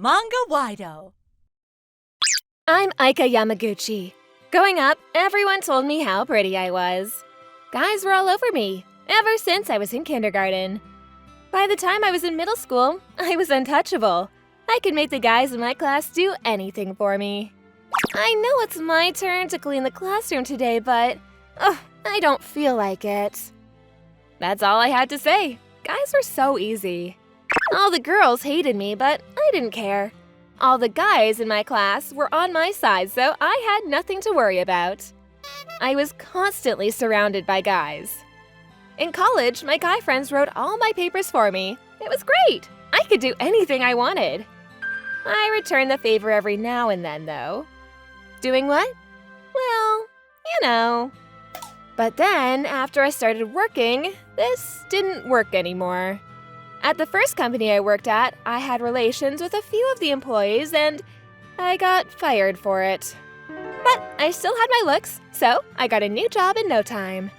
Manga-Waido. I'm Aika Yamaguchi. Growing up, everyone told me how pretty I was. Guys were all over me, ever since I was in kindergarten. By the time I was in middle school, I was untouchable. I could make the guys in my class do anything for me. I know it's my turn to clean the classroom today, but I don't feel like it. That's all I had to say. Guys were so easy. All the girls hated me, but I didn't care. All the guys in my class were on my side, so I had nothing to worry about. I was constantly surrounded by guys. In college, my guy friends wrote all my papers for me. It was great. I could do anything I wanted. I returned the favor every now and then, though. Doing what? Well, you know. But then, after I started working, this didn't work anymore. At the first company I worked at, I had relations with a few of the employees and I got fired for it. But I still had my looks, so I got a new job in no time.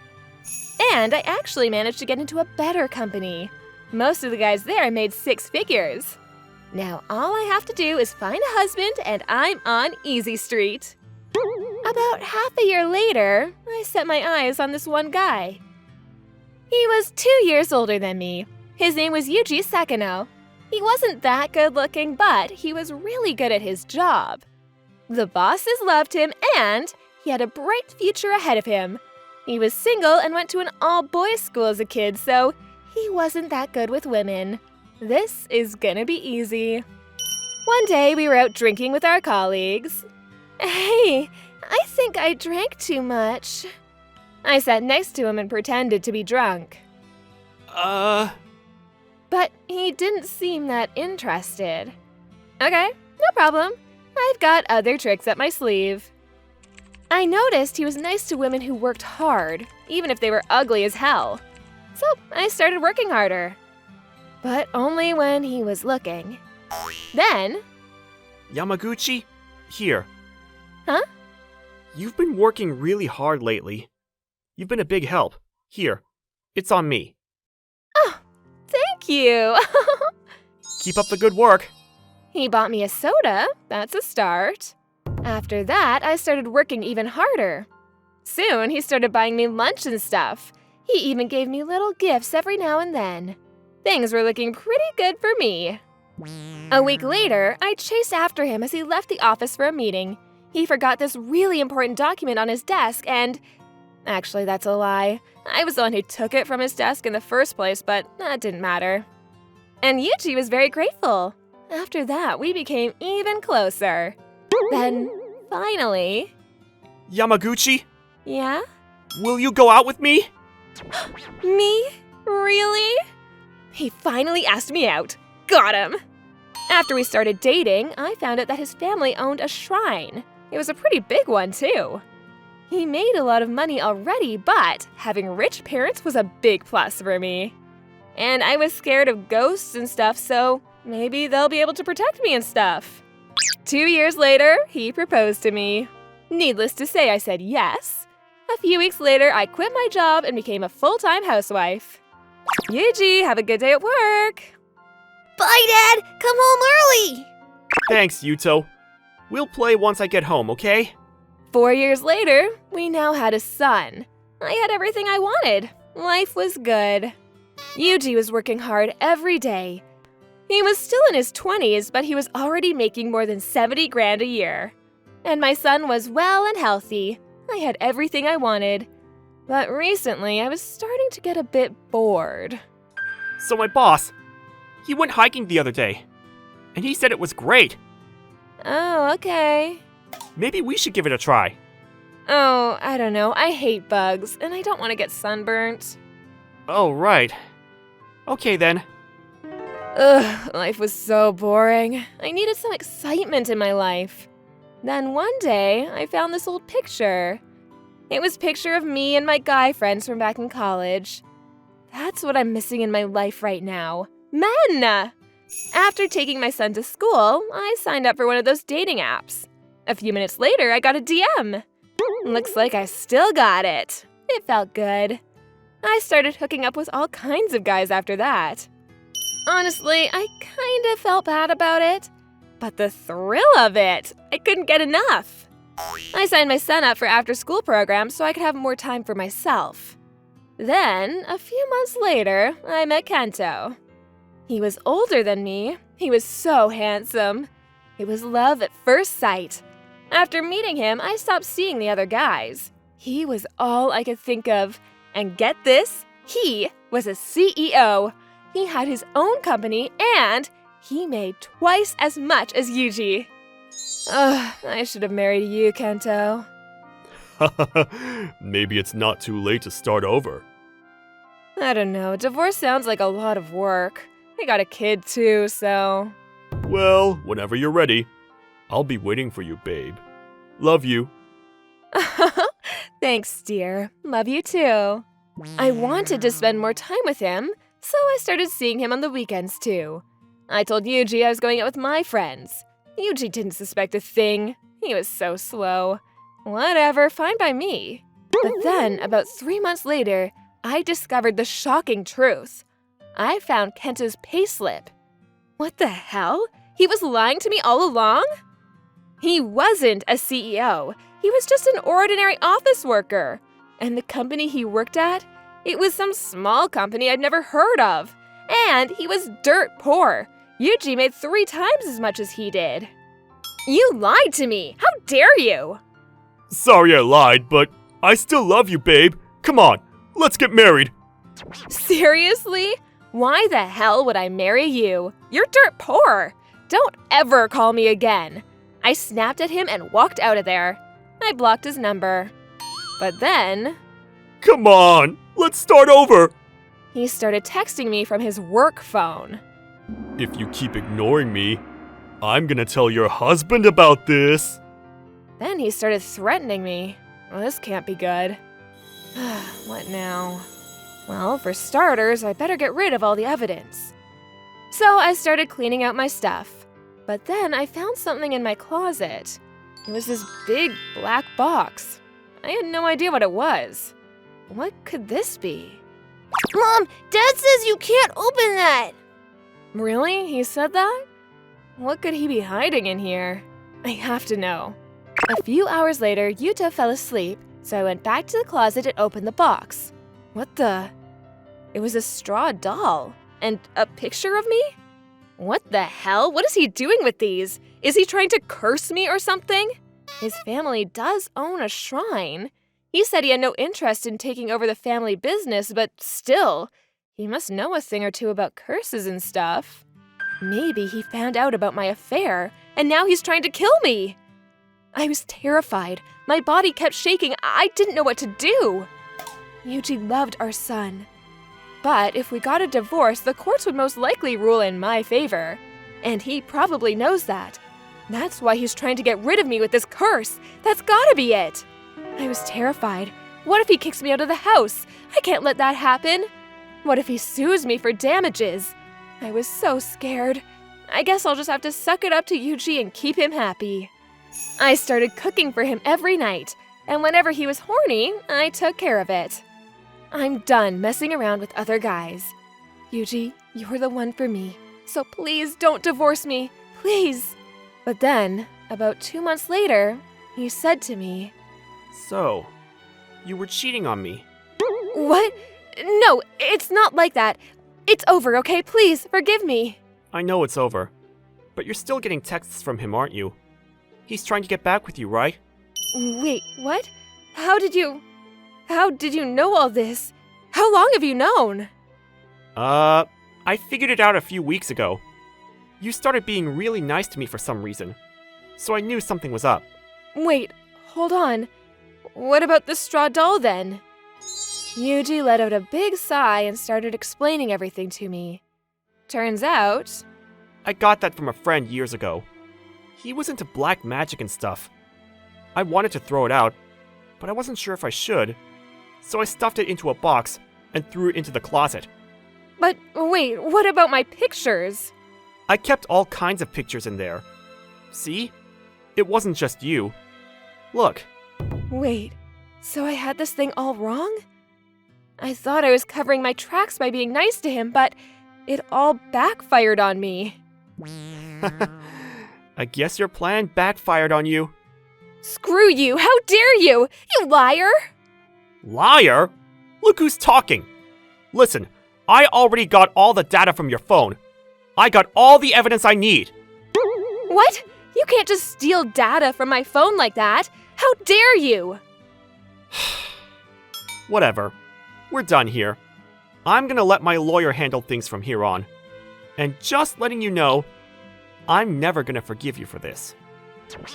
And I actually managed to get into a better company. Most of the guys there made 6 figures. Now all I have to do is find a husband and I'm on Easy Street. About half a year later, I set my eyes on this one guy. He was 2 years older than me. His name was Yuji Sakano. He wasn't that good looking, but he was really good at his job. The bosses loved him and he had a bright future ahead of him. He was single and went to an all-boys school as a kid, so he wasn't that good with women. This is gonna be easy. One day we were out drinking with our colleagues. Hey, I think I drank too much. I sat next to him and pretended to be drunk. But he didn't seem that interested. Okay, no problem. I've got other tricks up my sleeve. I noticed he was nice to women who worked hard, even if they were ugly as hell. So I started working harder. But only when he was looking. Then… Yamaguchi, here. Huh? You've been working really hard lately. You've been a big help. Here, it's on me. Oh, thank you. Keep up the good work. He bought me a soda. That's a start. After that, I started working even harder. Soon, he started buying me lunch and stuff. He even gave me little gifts every now and then. Things were looking pretty good for me. A week later, I chased after him as he left the office for a meeting. He forgot this really important document on his desk and… Actually, that's a lie. I was the one who took it from his desk in the first place, but that didn't matter. And Yuji was very grateful. After that, we became even closer. Then, finally… Yamaguchi, Yeah? will you go out with me? Me? Really? He finally asked me out. Got him! After we started dating, I found out that his family owned a shrine. It was a pretty big one, too. He made a lot of money already, but having rich parents was a big plus for me. And I was scared of ghosts and stuff, so maybe they'll be able to protect me and stuff. 2 years later, he proposed to me. Needless to say, I said yes. A few weeks later, I quit my job and became a full-time housewife. Yuji, have a good day at work. Bye, Dad! Come home early! Thanks, Yuto. We'll play once I get home, okay? 4 years later, we now had a son. I had everything I wanted. Life was good. Yuji was working hard every day. He was still in his 20s, but he was already making more than 70 grand a year. And my son was well and healthy. I had everything I wanted. But recently, I was starting to get a bit bored. So my boss, he went hiking the other day, and he said it was great. Oh, okay. Maybe we should give it a try. Oh, I don't know. I hate bugs, and I don't want to get sunburnt. Oh, right. Okay then. Ugh, life was so boring. I needed some excitement in my life. Then one day, I found this old picture. It was a picture of me and my guy friends from back in college. That's what I'm missing in my life right now. Men! After taking my son to school, I signed up for one of those dating apps. A few minutes later, I got a DM. Looks like I still got it. It felt good. I started hooking up with all kinds of guys after that. Honestly, I kinda felt bad about it. but the thrill of it! I couldn't get enough. I signed my son up for after-school programs so I could have more time for myself. Then, a few months later, I met Kento. He was older than me. He was so handsome. It was love at first sight. After meeting him, I stopped seeing the other guys. He was all I could think of. And get this, he was a CEO. He had his own company and he made twice as much as Yuji. Ugh, I should have married you, Kento. Maybe it's not too late to start over. I don't know, divorce sounds like a lot of work. I got a kid too, so... Well, whenever you're ready. I'll be waiting for you, babe. Love you. Thanks, dear. Love you too. I wanted to spend more time with him, so I started seeing him on the weekends too. I told Yuji I was going out with my friends. Yuji didn't suspect a thing. He was so slow. Whatever, fine by me. But then, about 3 months later, I discovered the shocking truth. I found Kento's payslip. What the hell? He was lying to me all along? He wasn't a CEO. He was just an ordinary office worker. And the company he worked at? It was some small company I'd never heard of. And he was dirt poor. Yuji made 3 times as much as he did. You lied to me! How dare you! Sorry I lied, but I still love you, babe. Come on, let's get married. Seriously? Why the hell would I marry you? You're dirt poor. Don't ever call me again. I snapped at him and walked out of there. I blocked his number. But then... Come on, let's start over. He started texting me from his work phone. If you keep ignoring me, I'm gonna tell your husband about this. Then he started threatening me. Well, this can't be good. What now? Well, for starters, I better get rid of all the evidence. So I started cleaning out my stuff. But then I found something in my closet. It was this big black box. I had no idea what it was. What could this be? Mom, Dad says you can't open that! Really? He said that? What could he be hiding in here? I have to know. A few hours later, Yuta fell asleep, so I went back to the closet and opened the box. What the? It was a straw doll. And a picture of me? What the hell? What is he doing with these? Is he trying to curse me or something? His family does own a shrine. He said he had no interest in taking over the family business, but still, he must know a thing or two about curses and stuff. Maybe he found out about my affair, and now he's trying to kill me. I was terrified. My body kept shaking. I didn't know what to do. Yuji loved our son. But if we got a divorce, the courts would most likely rule in my favor. And he probably knows that. That's why he's trying to get rid of me with this curse. That's gotta be it. I was terrified. What if he kicks me out of the house? I can't let that happen. What if he sues me for damages? I was so scared. I guess I'll just have to suck it up to Yuji and keep him happy. I started cooking for him every night, and whenever he was horny, I took care of it. I'm done messing around with other guys. Yuji, you're the one for me, so please don't divorce me, please. But then, about 2 months later, he said to me, So, you were cheating on me. What? No, it's not like that. It's over, okay? Please, forgive me. I know it's over, but you're still getting texts from him, aren't you? He's trying to get back with you, right? Wait, what? How did you know all this? How long have you known? I figured it out a few weeks ago. You started being really nice to me for some reason, so I knew something was up. Wait, hold on. What about the straw doll then? Yuji let out a big sigh and started explaining everything to me. Turns out... I got that from a friend years ago. He was into black magic and stuff. I wanted to throw it out, but I wasn't sure if I should, so I stuffed it into a box and threw it into the closet. But wait, what about my pictures? I kept all kinds of pictures in there. See? It wasn't just you. Look. Wait, so I had this thing all wrong? I thought I was covering my tracks by being nice to him, but it all backfired on me. I guess your plan backfired on you. Screw you! How dare you! You liar! Liar? Look who's talking. Listen, I already got all the data from your phone. I got all the evidence I need. What? You can't just steal data from my phone like that! How dare you! Whatever. We're done here. I'm gonna let my lawyer handle things from here on. And just letting you know, I'm never gonna forgive you for this.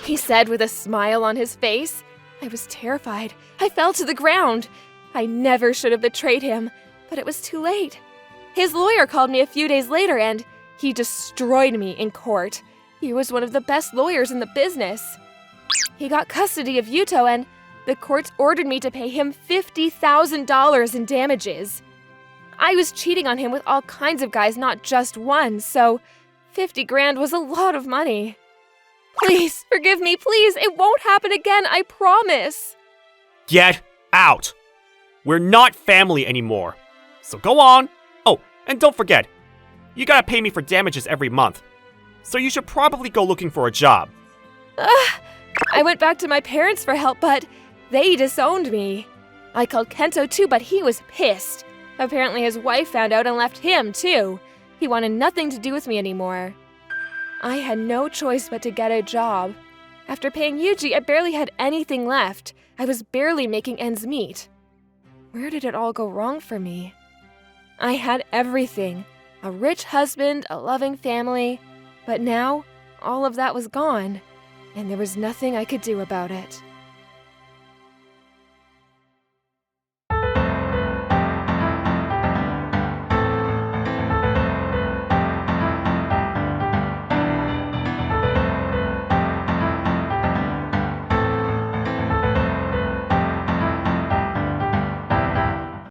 He said with a smile on his face. I was terrified. I fell to the ground. I never should have betrayed him, but it was too late. His lawyer called me a few days later and he destroyed me in court. He was one of the best lawyers in the business. He got custody of Yuto and the courts ordered me to pay him $50,000 in damages. I was cheating on him with all kinds of guys, not just one, so 50 grand was a lot of money. Please, forgive me, please. It won't happen again, I promise. Get out! We're not family anymore. So go on. Oh, and don't forget, you gotta pay me for damages every month. So you should probably go looking for a job. I went back to my parents for help, but they disowned me. I called Kento too, but he was pissed. Apparently his wife found out and left him too. He wanted nothing to do with me anymore. I had no choice but to get a job. After paying Yuji, I barely had anything left. I was barely making ends meet. Where did it all go wrong for me? I had everything. A rich husband, a loving family. But now, all of that was gone, and there was nothing I could do about it.